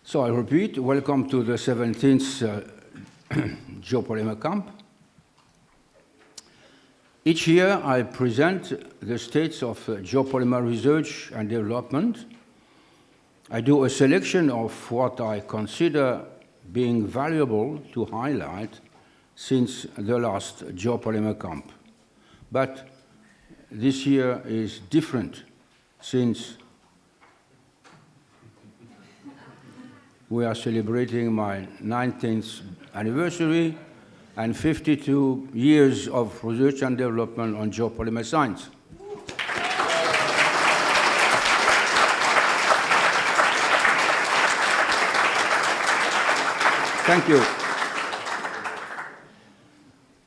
So I repeat, welcome to the 17th Geopolymer Camp. Each year I present the states of geopolymer research and development. I do a selection of what I consider being valuable to highlight since the last Geopolymer Camp. But this year is different since we are celebrating my 19th anniversary and 52 years of research and development on geopolymer science. Thank you.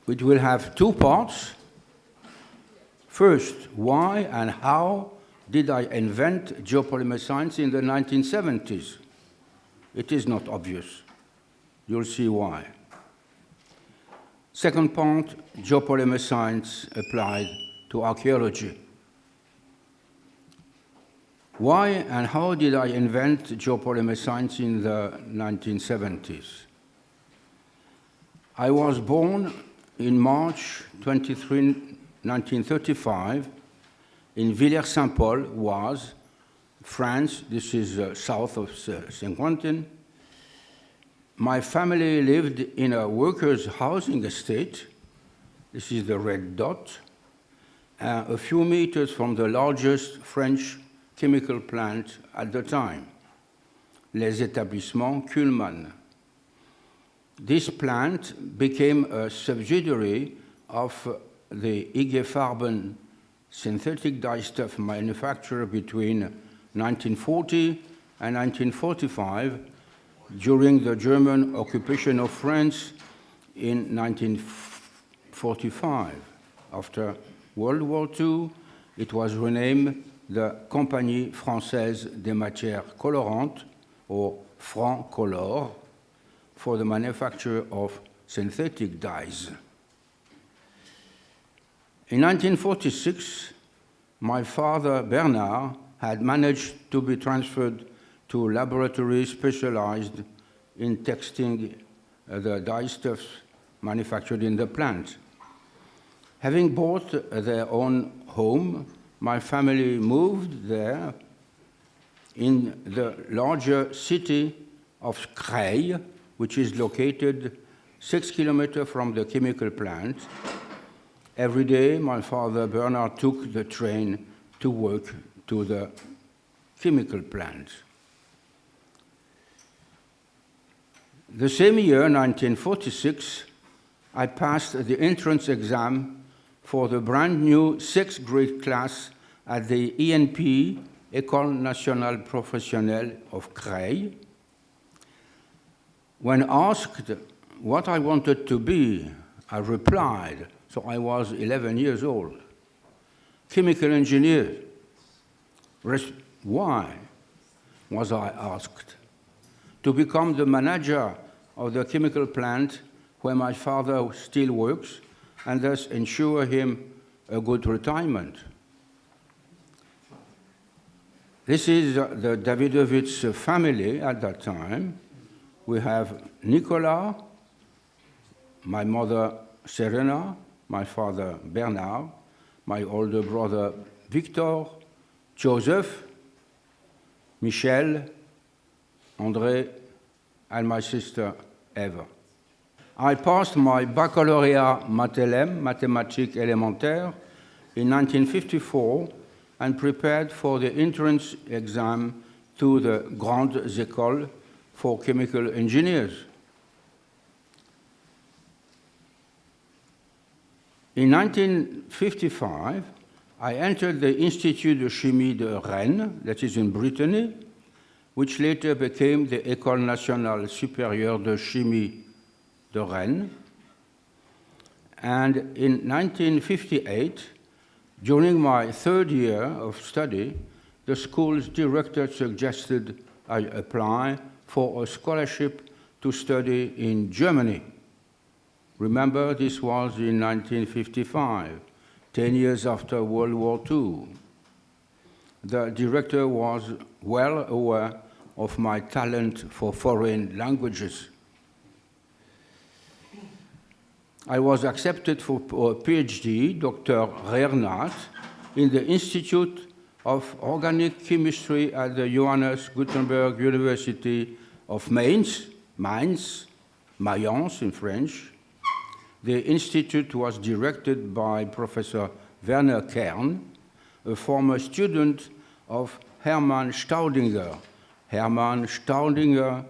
It will have two parts. First, why and how did I invent geopolymer science in the 1970s? It is not obvious. You'll see why. Second part, geopolymer science applied to archaeology. Why and how did I invent geopolymer science in the 1970s? I was born in March 23, 1935 in Villers-Saint-Paul, Oise, France. This is south of Saint-Quentin. My family lived in a workers' housing estate. This is the red dot, a few meters from the largest French chemical plant at the time, Les Établissements Kuhlmann. This plant became a subsidiary of the IG Farben synthetic dyestuff manufacturer between 1940 and 1945 during the German occupation of France in 1945. After World War II, it was renamed the Compagnie Française des Matières Colorantes, or Francolor, for the manufacture of synthetic dyes. In 1946, my father, Bernard, had managed to be transferred to a laboratory specialized in testing the dyestuffs manufactured in the plant. Having bought their own home, my family moved there in the larger city of Creil, which is located 6 kilometers from the chemical plant. Every day, my father, Bernard, took the train to work to the chemical plant. The same year, 1946, I passed the entrance exam for the brand new 6th grade class at the ENP, École Nationale Professionnelle of Creil. When asked what I wanted to be, I replied, so I was 11 years old, chemical engineer. Why, was I asked? To become the manager of the chemical plant where my father still works and thus ensure him a good retirement. This is the Davidovits family at that time. We have Nicolas, my mother Serena, my father Bernard, my older brother Victor, Joseph, Michel, André, and my sister Eva. I passed my baccalauréat Math-LM, Mathématiques élémentaires, in 1954 and prepared for the entrance exam to the Grandes Écoles for chemical engineers. In 1955, I entered the Institut de Chimie de Rennes, that is in Brittany, which later became the École Nationale Supérieure de Chimie de Rennes. And in 1958, during my third year of study, the school's director suggested I apply for a scholarship to study in Germany. Remember, this was in 1955, 10 years after World War II. The director was well aware of my talent for foreign languages. I was accepted for a PhD, Dr. Reernat, in the Institute of Organic Chemistry at the Johannes Gutenberg University of Mainz, Mayence in French. The institute was directed by Professor Werner Kern, a former student of Hermann Staudinger. Hermann Staudinger,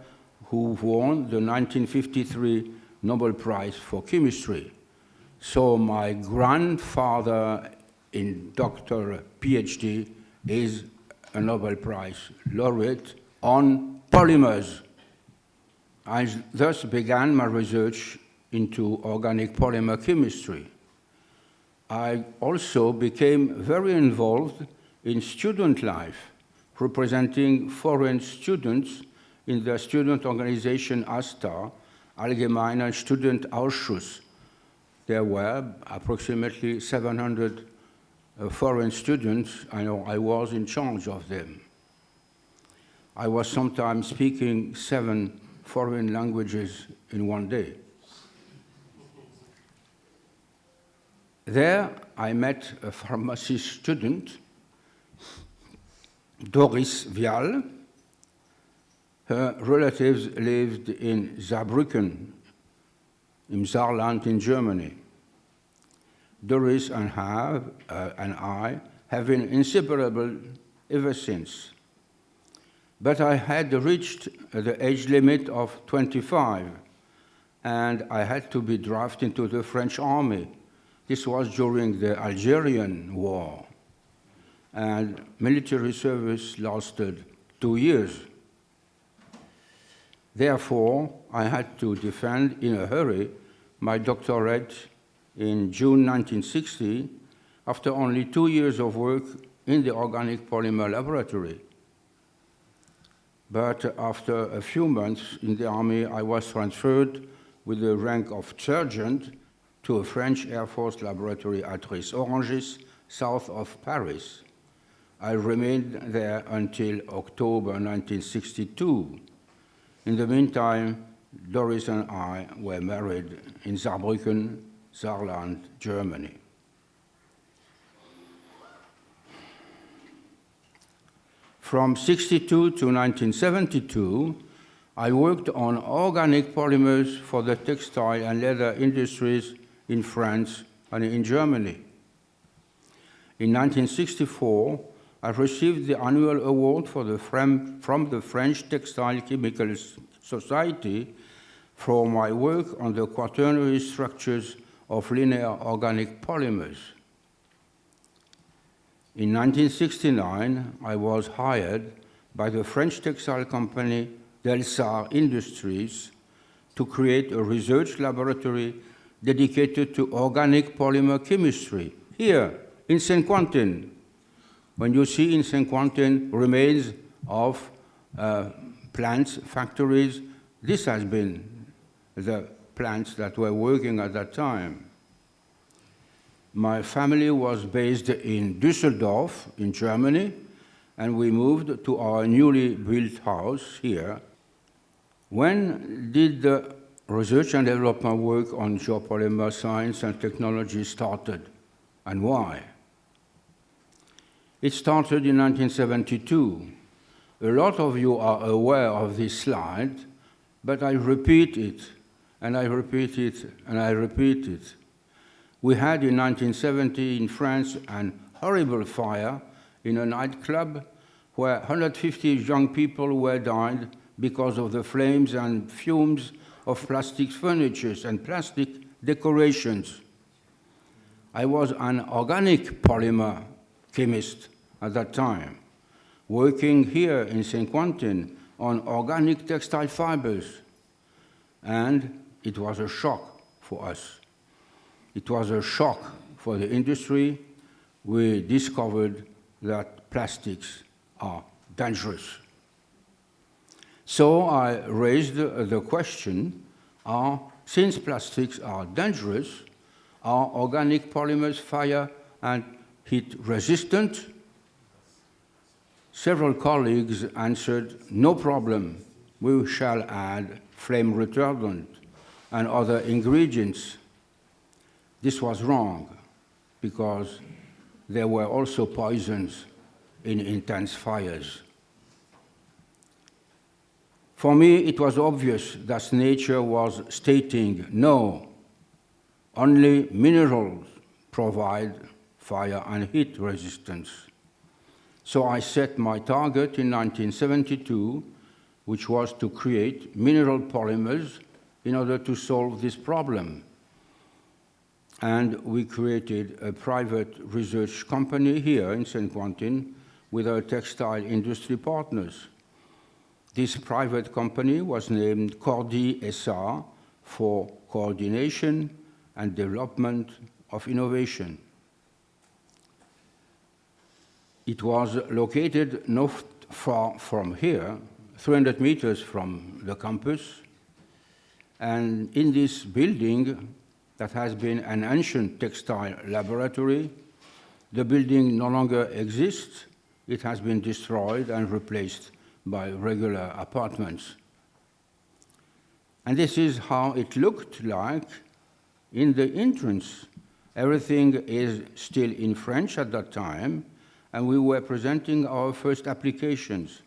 who won the 1953 Nobel Prize for Chemistry. So my grandfather in doctor PhD is a Nobel Prize laureate on polymers. I thus began my research into organic polymer chemistry. I also became very involved in student life, representing foreign students in the student organization ASTA, Allgemeiner Studentenausschuss. There were approximately 700 foreign students. I was in charge of them. I was sometimes speaking 7 foreign languages in one day. There, I met a pharmacy student, Doris Vial. Her relatives lived in Saarbrücken, im Saarland in Germany. Doris and I have been inseparable ever since. But I had reached the age limit of 25, and I had to be drafted into the French army. This was during the Algerian War, and military service lasted 2 years. Therefore, I had to defend in a hurry my doctorate in June 1960 after only 2 years of work in the organic polymer laboratory. But after a few months in the army, I was transferred with the rank of sergeant to a French Air Force laboratory at Ris-Orangis, south of Paris. I remained there until October 1962. In the meantime, Doris and I were married in Saarbrücken, Saarland, Germany. From 1962 to 1972, I worked on organic polymers for the textile and leather industries in France and in Germany. In 1964, I received the annual award from the French Textile Chemicals Society for my work on the quaternary structures of linear organic polymers. In 1969, I was hired by the French textile company Delsar Industries to create a research laboratory dedicated to organic polymer chemistry here in Saint-Quentin. When you see in Saint-Quentin remains of plants, factories, this has been the plants that were working at that time. My family was based in Düsseldorf, in Germany, and we moved to our newly built house here. When did the research and development work on geopolymer science and technology started, and why? It started in 1972. A lot of you are aware of this slide, but I repeat it, and I repeat it, and I repeat it. We had in 1970 in France an horrible fire in a nightclub where 150 young people were died because of the flames and fumes of plastic furniture and plastic decorations. I was an organic polymer chemist at that time, working here in Saint-Quentin on organic textile fibers, and it was a shock for us. It was a shock for the industry. We discovered that plastics are dangerous. So I raised the question, since plastics are dangerous, are organic polymers fire and heat resistant? Several colleagues answered, "No problem, we shall add flame retardant and other ingredients." This was wrong, because there were also poisons in intense fires. For me, it was obvious that nature was stating, no, only minerals provide fire and heat resistance. So I set my target in 1972, which was to create mineral polymers in order to solve this problem. And we created a private research company here in St. Quentin with our textile industry partners. This private company was named CORDI S.A for Coordination and Development of Innovation. It was located not far from here, 300 meters from the campus, and in this building that has been an ancient textile laboratory, the building no longer exists. It has been destroyed and replaced by regular apartments. And this is how it looked like in the entrance. Everything is still in French at that time, and we were presenting our first applications.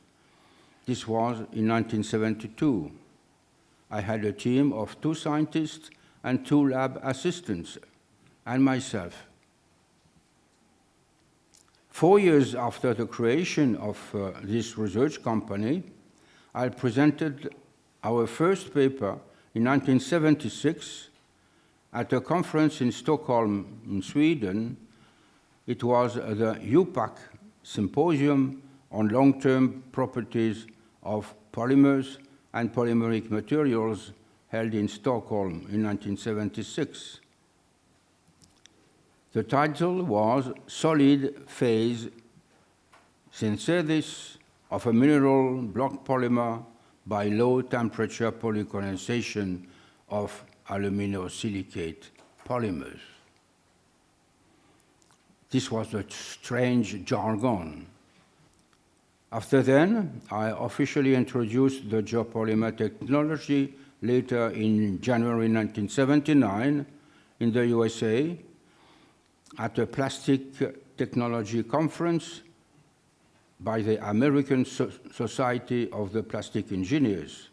This was in 1972. I had a team of 2 scientists and 2 lab assistants, and myself. 4 years after the creation of this research company, I presented our first paper in 1976 at a conference in Stockholm, in Sweden. It was the UPAC Symposium on Long-Term Properties of Polymers and Polymeric Materials, held in Stockholm in 1976. The title was Solid Phase Synthesis of a Mineral Block Polymer by Low Temperature Polycondensation of Aluminosilicate Polymers. This was a strange jargon. After then, I officially introduced the geopolymer technology later in January 1979 in the USA at a plastic technology conference by the American Society of the Plastic Engineers.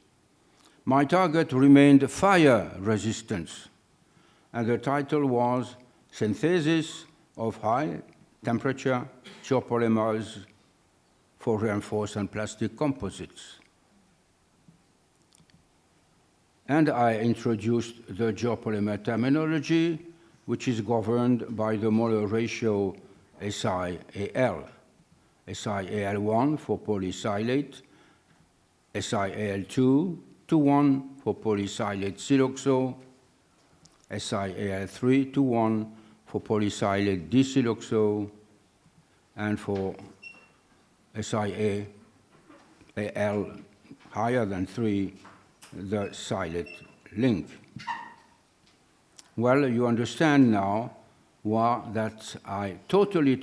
My target remained fire resistance, and the title was Synthesis of High Temperature Geopolymers for Reinforced and Plastic Composites. And I introduced the geopolymer terminology, which is governed by the molar ratio SiAl. SiAl1 for polysilate, SiAl2 to 1 for polysilate siloxo, SiAl3 to 1 for polysilate disiloxo, and for SiAl higher than 3, the silate link. Well, you understand now that I totally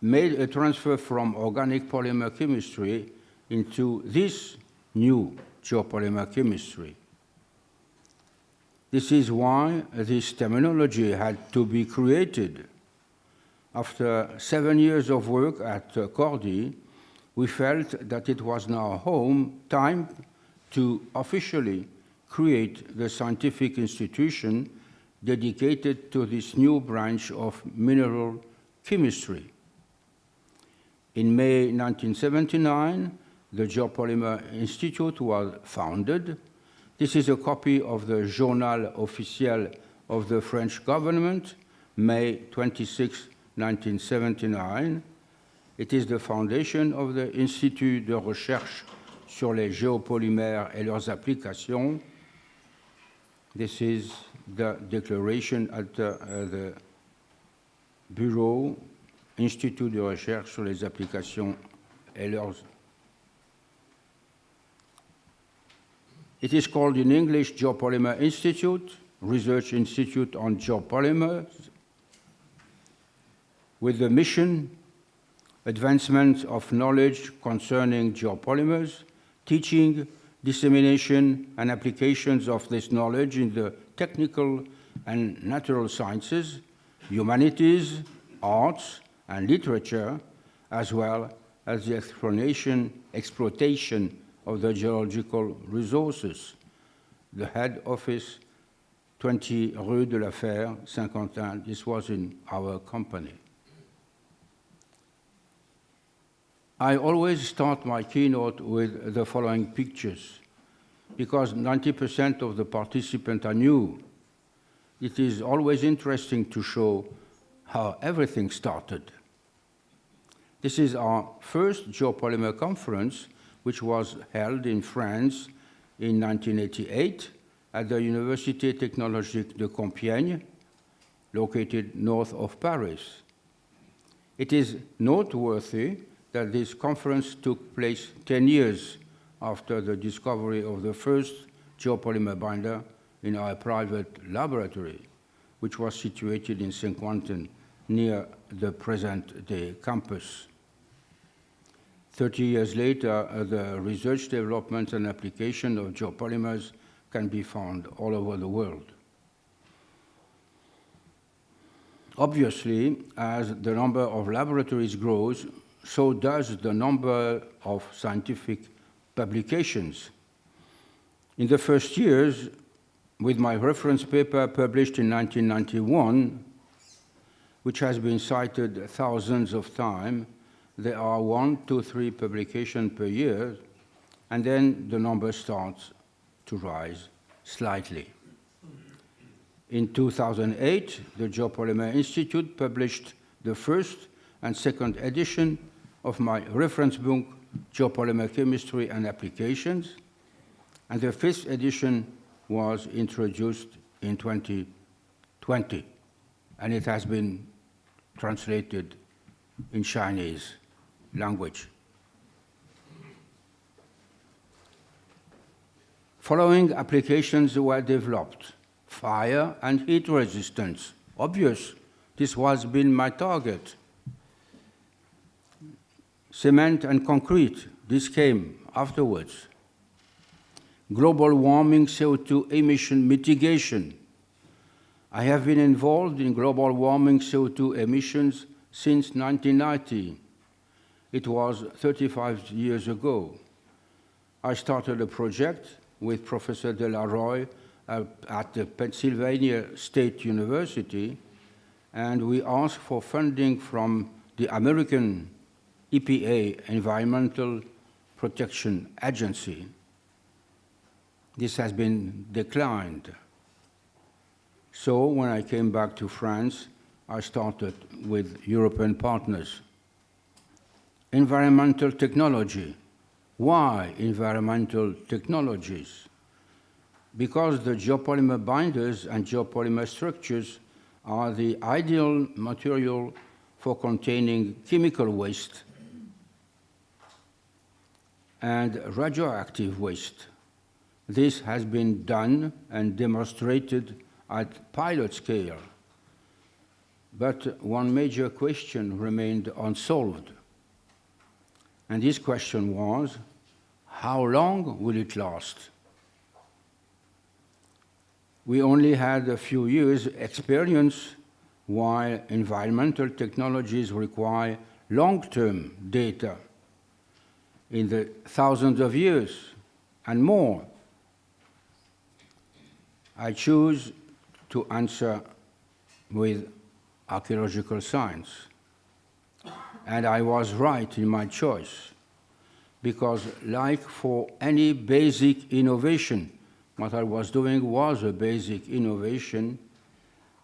made a transfer from organic polymer chemistry into this new geopolymer chemistry. This is why this terminology had to be created. After 7 years of work at CORDI, we felt that it was now time to officially create the scientific institution dedicated to this new branch of mineral chemistry. In May 1979, the Geopolymer Institute was founded. This is a copy of the Journal Officiel of the French government, May 26, 1979. It is the foundation of the Institut de Recherche sur les Géopolymers et leurs applications. This is the declaration at the Bureau Institut de Recherche sur les applications et leurs. It is called in English Geopolymer Institute, Research Institute on Geopolymers, with the mission advancement of knowledge concerning geopolymers, teaching, dissemination, and applications of this knowledge in the technical and natural sciences, humanities, arts, and literature, as well as the exploitation of the geological resources. The head office, 20 Rue de la Fère, Saint-Quentin, this was in our company. I always start my keynote with the following pictures, because 90% of the participants are new. It is always interesting to show how everything started. This is our first Geopolymer conference, which was held in France in 1988 at the Université Technologique de Compiègne, located north of Paris. It is noteworthy that this conference took place 10 years after the discovery of the first geopolymer binder in our private laboratory, which was situated in Saint-Quentin, near the present-day campus. 30 years later, the research, development, and application of geopolymers can be found all over the world. Obviously, as the number of laboratories grows, so does the number of scientific publications. In the first years, with my reference paper published in 1991, which has been cited thousands of times, there are 1, 2, 3 publications per year, and then the number starts to rise slightly. In 2008, the Geopolymer Institute published the first and second edition of my reference book, Geopolymer Chemistry and Applications, and the 5th edition was introduced in 2020, and it has been translated in Chinese language. Following applications were developed: fire and heat resistance. Obvious, this has been my target. Cement and concrete, this came afterwards. Global warming CO2 emission mitigation. I have been involved in global warming CO2 emissions since 1990. It was 35 years ago. I started a project with Professor De La Roy at the Pennsylvania State University, and we asked for funding from the American EPA, Environmental Protection Agency. This has been declined. So when I came back to France, I started with European partners. Environmental technology. Why environmental technologies? Because the geopolymer binders and geopolymer structures are the ideal material for containing chemical waste and radioactive waste. This has been done and demonstrated at pilot scale. But one major question remained unsolved. And this question was, how long will it last? We only had a few years' experience, while environmental technologies require long-term data in the thousands of years and more. I choose to answer with archaeological science. And I was right in my choice, because like for any basic innovation, what I was doing was a basic innovation,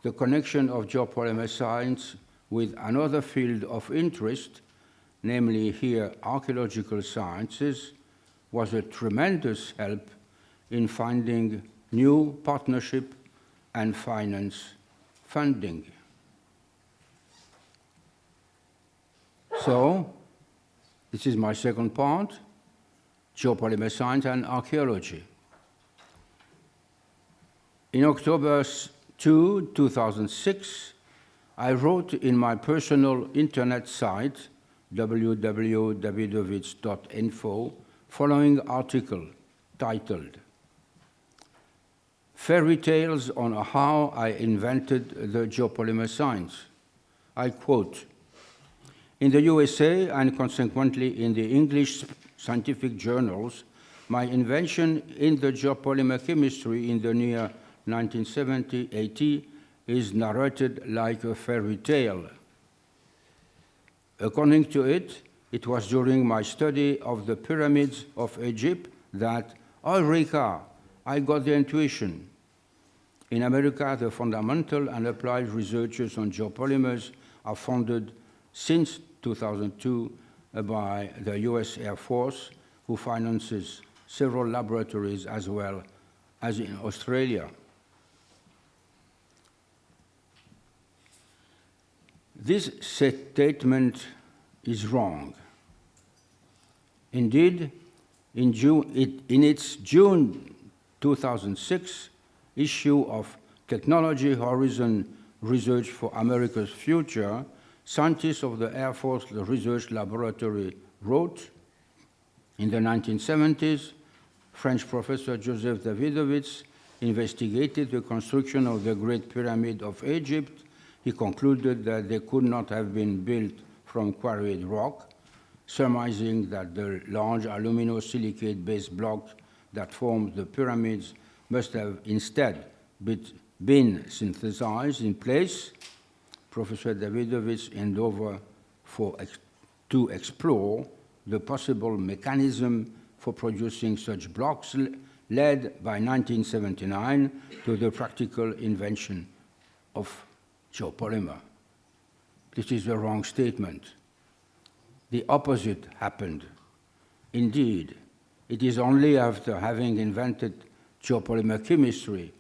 the connection of geopolymer science with another field of interest, namely here archaeological sciences, was a tremendous help in finding new partnership and finance funding. So, this is my second part, geopolymer science and archaeology. In October 2, 2006, I wrote in my personal internet site, www.davidovits.info, following article titled Fairy Tales on How I Invented the Geopolymer Science. I quote, "In the USA and consequently in the English scientific journals, my invention in the geopolymer chemistry in the near 1970-80 is narrated like a fairy tale. According to it, it was during my study of the pyramids of Egypt that, eureka, I got the intuition. In America, the fundamental and applied researches on geopolymers are funded since 2002 by the US Air Force, who finances several laboratories as well as in Australia. This statement is wrong. Indeed, in its June 2006 issue of Technology Horizon Research for America's Future, scientists of the Air Force Research Laboratory wrote, in the 1970s, French Professor Joseph Davidovits investigated the construction of the Great Pyramid of Egypt. He concluded that they could not have been built from quarried rock, surmising that the large aluminosilicate-based blocks that formed the pyramids must have instead been synthesized in place. Professor Davidovits endeavored to explore the possible mechanism for producing such blocks led by 1979 to the practical invention of geopolymer. This is a wrong statement. The opposite happened. Indeed, it is only after having invented geopolymer chemistry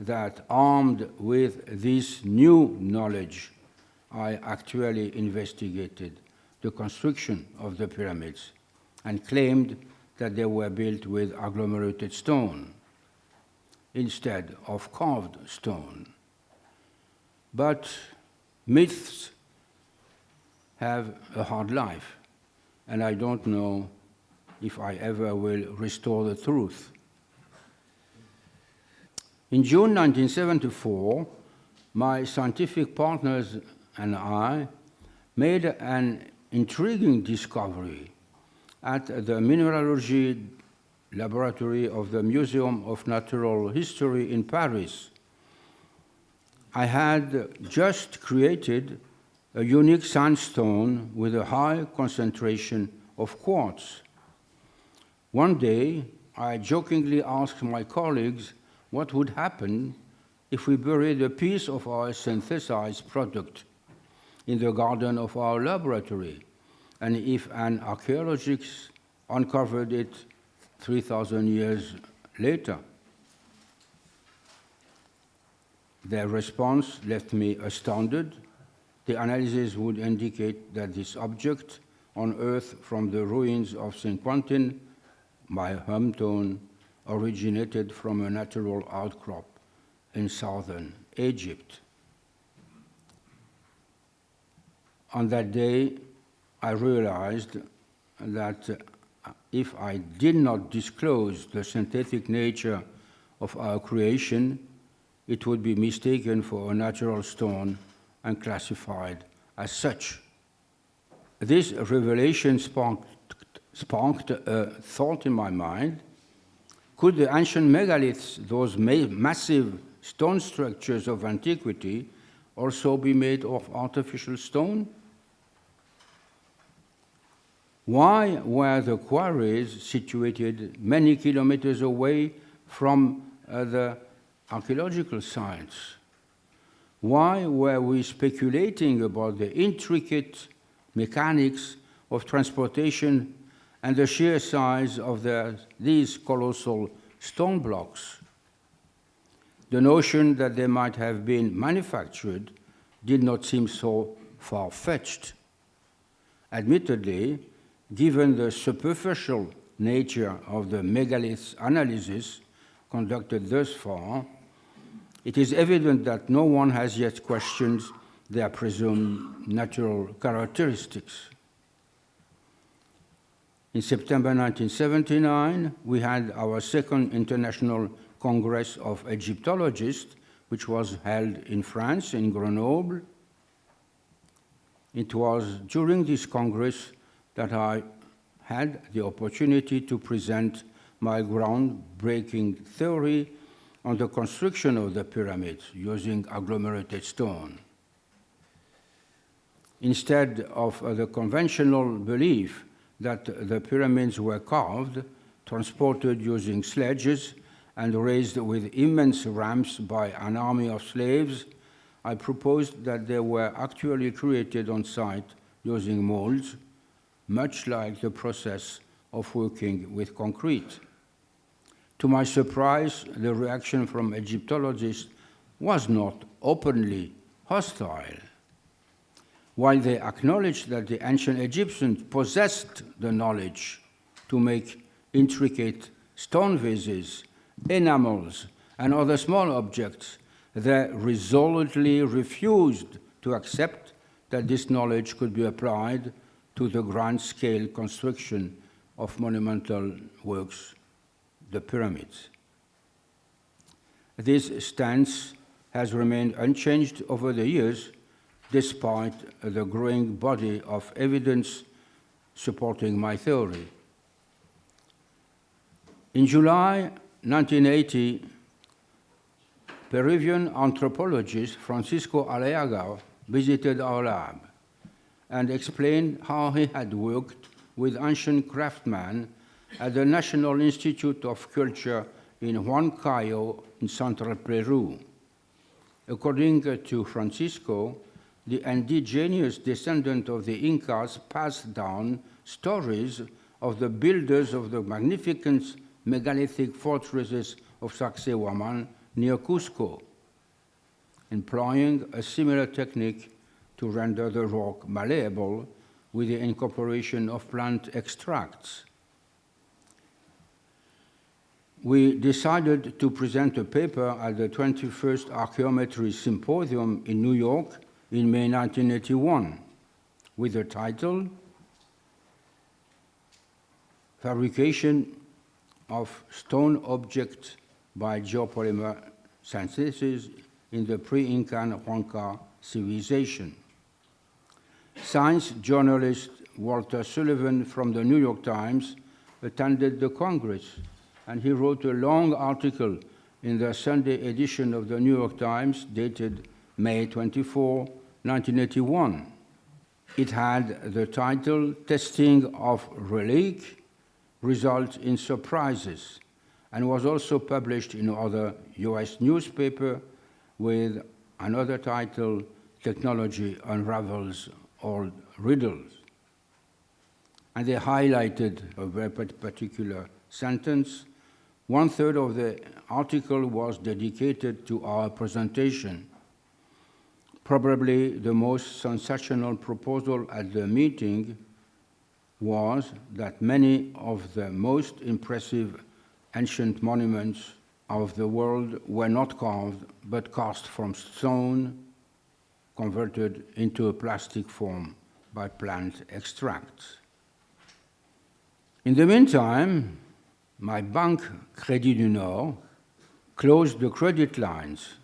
that, armed with this new knowledge, I actually investigated the construction of the pyramids and claimed that they were built with agglomerated stone instead of carved stone. But myths have a hard life, and I don't know if I ever will restore the truth. In June 1974, my scientific partners and I made an intriguing discovery at the mineralogy laboratory of the Museum of Natural History in Paris. I had just created a unique sandstone with a high concentration of quartz. One day, I jokingly asked my colleagues what would happen if we buried a piece of our synthesized product in the garden of our laboratory, and if an archaeologist uncovered it 3,000 years later. Their response left me astounded. The analysis would indicate that this object, unearthed from the ruins of St. Quentin, my hometown, originated from a natural outcrop in southern Egypt. On that day, I realized that if I did not disclose the synthetic nature of our creation, it would be mistaken for a natural stone and classified as such. This revelation sparked a thought in my mind. Could the ancient megaliths, those massive stone structures of antiquity, also be made of artificial stone? Why were the quarries situated many kilometers away from the archaeological sites? Why were we speculating about the intricate mechanics of transportation and the sheer size of these colossal stone blocks? The notion that they might have been manufactured did not seem so far-fetched. Admittedly, given the superficial nature of the megaliths analysis conducted thus far, it is evident that no one has yet questioned their presumed natural characteristics. In September 1979, we had our second International Congress of Egyptologists, which was held in France, in Grenoble. It was during this Congress that I had the opportunity to present my groundbreaking theory on the construction of the pyramids using agglomerated stone. Instead of the conventional belief that the pyramids were carved, transported using sledges, and raised with immense ramps by an army of slaves, I proposed that they were actually created on site using molds, much like the process of working with concrete. To my surprise, the reaction from Egyptologists was not openly hostile. While they acknowledged that the ancient Egyptians possessed the knowledge to make intricate stone vases, enamels, and other small objects, they resolutely refused to accept that this knowledge could be applied to the grand-scale construction of monumental works, the pyramids. This stance has remained unchanged over the years, despite the growing body of evidence supporting my theory. In July 1980, Peruvian anthropologist Francisco Aliaga visited our lab and explained how he had worked with ancient craftsmen at the National Institute of Culture in Huancayo in central Peru. According to Francisco, the indigenous descendant of the Incas passed down stories of the builders of the magnificent megalithic fortresses of Sacsayhuaman near Cusco, employing a similar technique to render the rock malleable with the incorporation of plant extracts. We decided to present a paper at the 21st Archaeometry Symposium in New York in May 1981, with the title, Fabrication of Stone Objects by Geopolymer Synthesis in the Pre-Incan Huanca Civilization. Science journalist Walter Sullivan from the New York Times attended the Congress, and he wrote a long article in the Sunday edition of the New York Times dated May 24, 1981. It had the title, Testing of Relic Results in Surprises, and was also published in other US newspapers with another title, Technology Unravels Old Riddles. And they highlighted a very particular sentence. 1/3 of the article was dedicated to our presentation. Probably the most sensational proposal at the meeting was that many of the most impressive ancient monuments of the world were not carved, but cast from stone, converted into a plastic form by plant extracts. In the meantime, my bank, Crédit du Nord, closed the credit lines.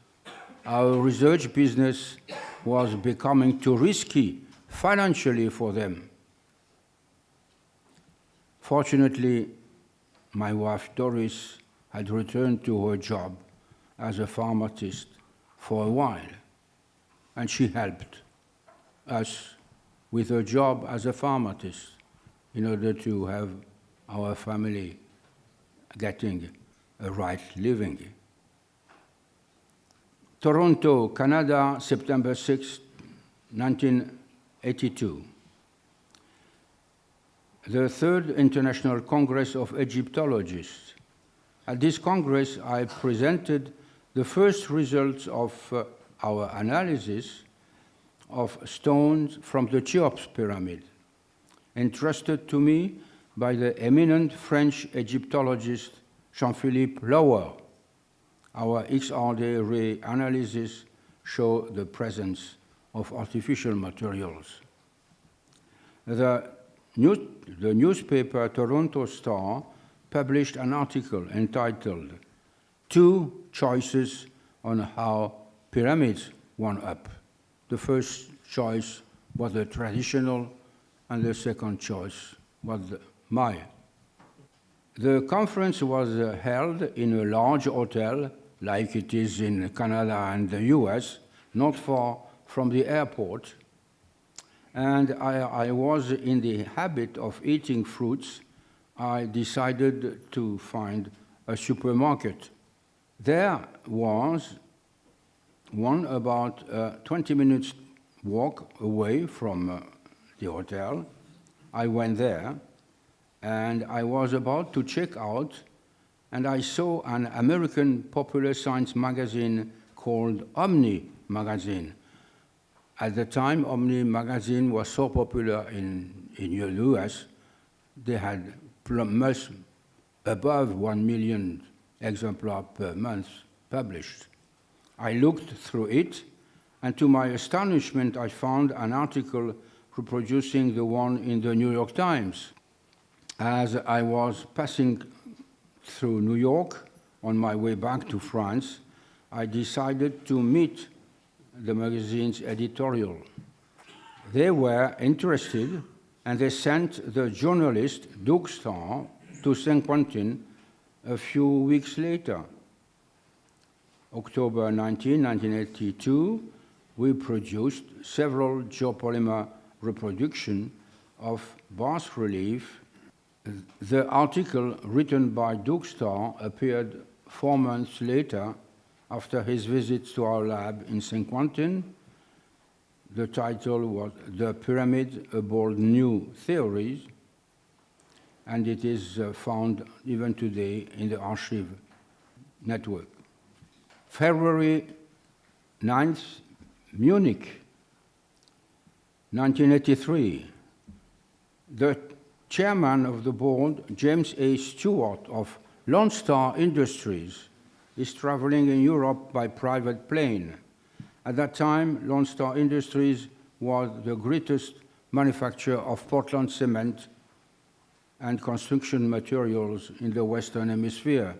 Our research business was becoming too risky financially for them. Fortunately, my wife Doris had returned to her job as a pharmacist for a while, and she helped us with her job as a pharmacist in order to have our family getting a right living. Toronto, Canada, September 6, 1982. The Third International Congress of Egyptologists. At this Congress, I presented the first results of our analysis of stones from the Cheops pyramid, entrusted to me by the eminent French Egyptologist Jean-Philippe Lauer. Our XRD ray analysis show the presence of artificial materials. The the newspaper Toronto Star published an article entitled "Two Choices on How Pyramids Went Up." The first choice was the traditional, and the second choice was the Maya. The conference was held in a large hotel, like it is in Canada and the US, not far from the airport. And I was in the habit of eating fruits. I decided to find a supermarket. There was one about 20 minutes walk away from the hotel. I went there, and I was about to check out, and I saw an American popular science magazine called Omni magazine. At the time, Omni magazine was so popular in the US, they had much above 1 million exemplars per month published. I looked through it, and to my astonishment, I found an article reproducing the one in the New York Times. As I was passing through New York on my way back to France, I decided to meet the magazine's editorial. They were interested, and they sent the journalist Doug Starr to Saint-Quentin a few weeks later. October 19, 1982, we produced several geopolymer reproductions of bas-relief. The article written by Doug Starr appeared 4 months later after his visit to our lab in Saint-Quentin. The title was "The Pyramid, A Bold New Theories," and it is found even today in the archive network. February 9th, Munich, 1983. The chairman of the board, James A. Stewart of Lone Star Industries, is traveling in Europe by private plane. At that time, Lone Star Industries was the greatest manufacturer of Portland cement and construction materials in the Western Hemisphere.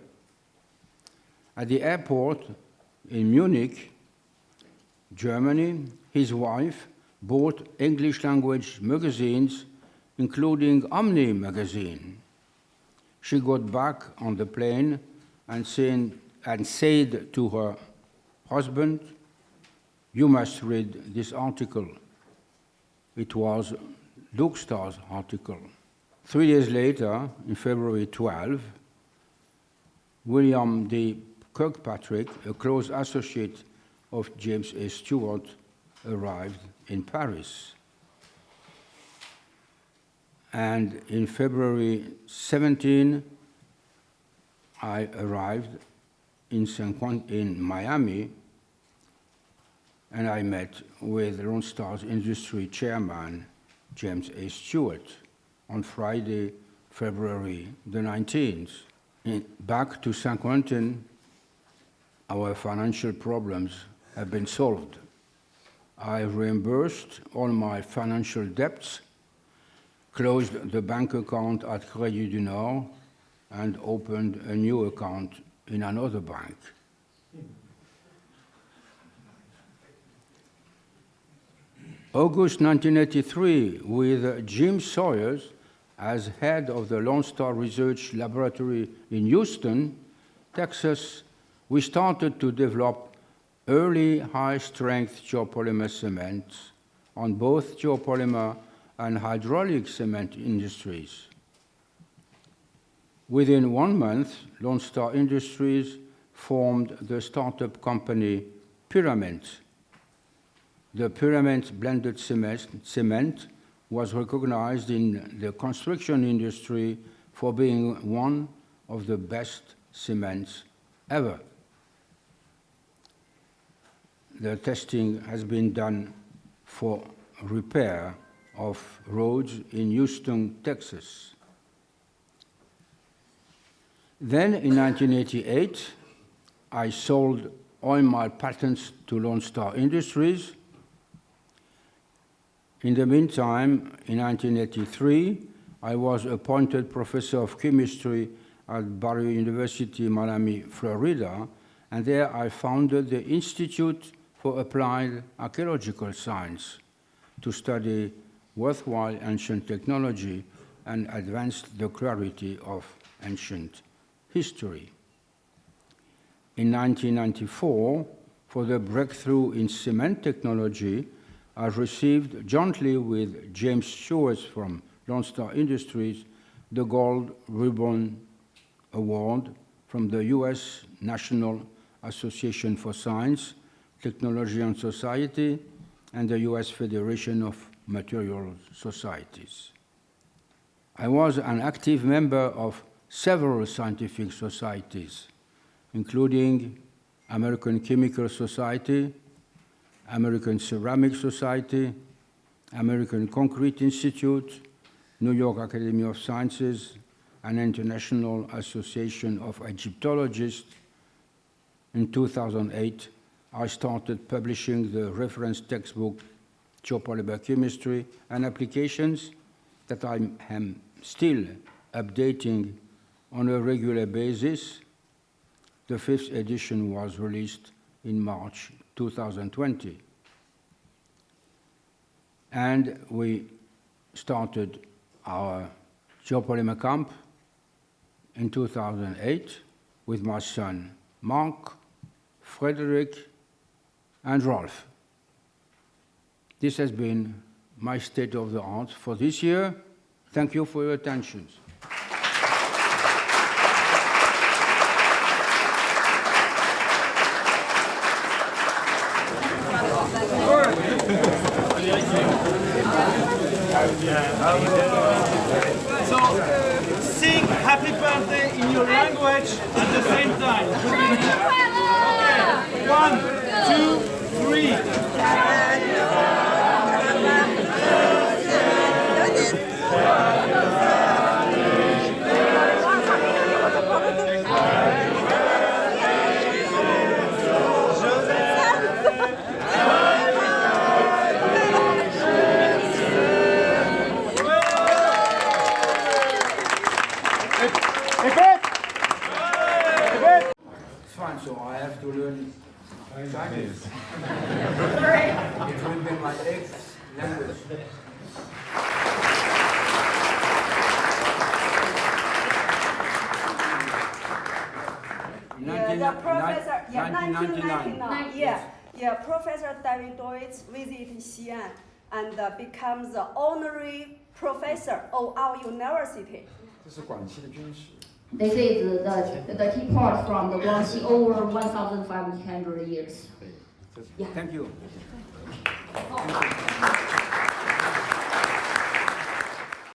At the airport in Munich, Germany, his wife bought English-language magazines, including Omni magazine. She got back on the plane and said to her husband, "You must read this article." It was Doug Starr's article. 3 days later, in February 12, William D. Kirkpatrick, a close associate of James A. Stewart, arrived in Paris. And in February 17, I arrived in Miami, and I met with Lone Star's industry chairman, James A. Stewart, on Friday, February the 19th. Back to Saint-Quentin, our financial problems have been solved. I reimbursed all my financial debts, closed the bank account at Crédit du Nord, and opened a new account in another bank. August 1983, with Jim Sawyers as head of the Lone Star Research Laboratory in Houston, Texas, we started to develop early high-strength geopolymer cements on both geopolymer and hydraulic cement industries. Within 1 month, Lone Star Industries formed the startup company Pyrament. The Pyrament blended cement was recognized in the construction industry for being one of the best cements ever. The testing has been done for repair of roads in Houston, Texas. Then in 1988, I sold all my patents to Lone Star Industries. In the meantime, in 1983, I was appointed professor of chemistry at Barrio University, Miami, Florida, and there I founded the Institute for Applied Archaeological Science to study worthwhile ancient technology and advance the clarity of ancient history. In 1994, for the breakthrough in cement technology, I received, jointly with James Stewart from Lone Star Industries, the Gold Ribbon Award from the U.S. National Association for Science, Technology and Society, and the U.S. Federation of Materials Societies. I was an active member of several scientific societies, including American Chemical Society, American Ceramic Society, American Concrete Institute, New York Academy of Sciences, and International Association of Egyptologists. In 2008, I started publishing the reference textbook, Geopolymer Chemistry and Applications, that I am still updating on a regular basis. The 5th edition was released in March 2020. And we started our Geopolymer Camp in 2008 with my son Mark, Frederick, and Rolf. This has been my state of the art for this year. Thank you for your attention. So, sing happy birthday in your language at the same time. Okay, 1, 2, 3. So I have to learn Chinese. It will be my 8th language. The professor, 1999. Yeah, Professor Davidovits visited Xi'an and becomes the honorary professor of our university. This is the teapot from the Guangxi over 1,500 years. Thank you.